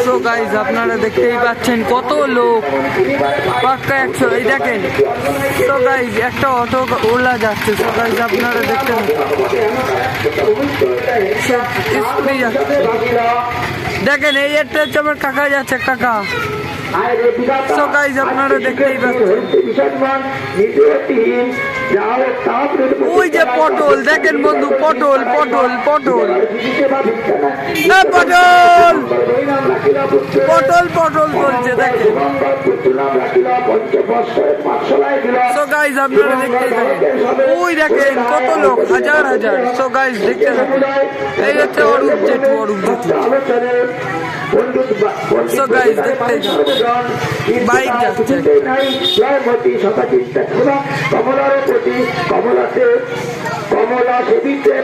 তো গাইজ আপনারা দেখতেই পাচ্ছেন কত লোক, পাক্কা 100। এই দেখেন তো গাইজ একটা অটো ওলা যাচ্ছে। তো গাইজ আপনারা দেখতে দেখেন, এই একটা হচ্ছে আমার কাকা যাচ্ছে, কাকা। তো গাইজ আপনারা দেখতেই পাচ্ছেন ওই যে পটল, দেখেন বন্ধু, পটল পটল পটল পটল পটল পটল চলছে, দেখেন। সো গাইজ আপনারা দেখতেই থাকেন, ওই দেখেন কত লোক, হাজার হাজার। সো গাইজ দেখতে থাকেন, এই হচ্ছে অরূপ জেঠু, অরূপ জেঠু। সো গাইজ দেখতেই থাকেন, বাইক যাচ্ছে। কমলার প্রতি কমলাতে কমলা সেবিতে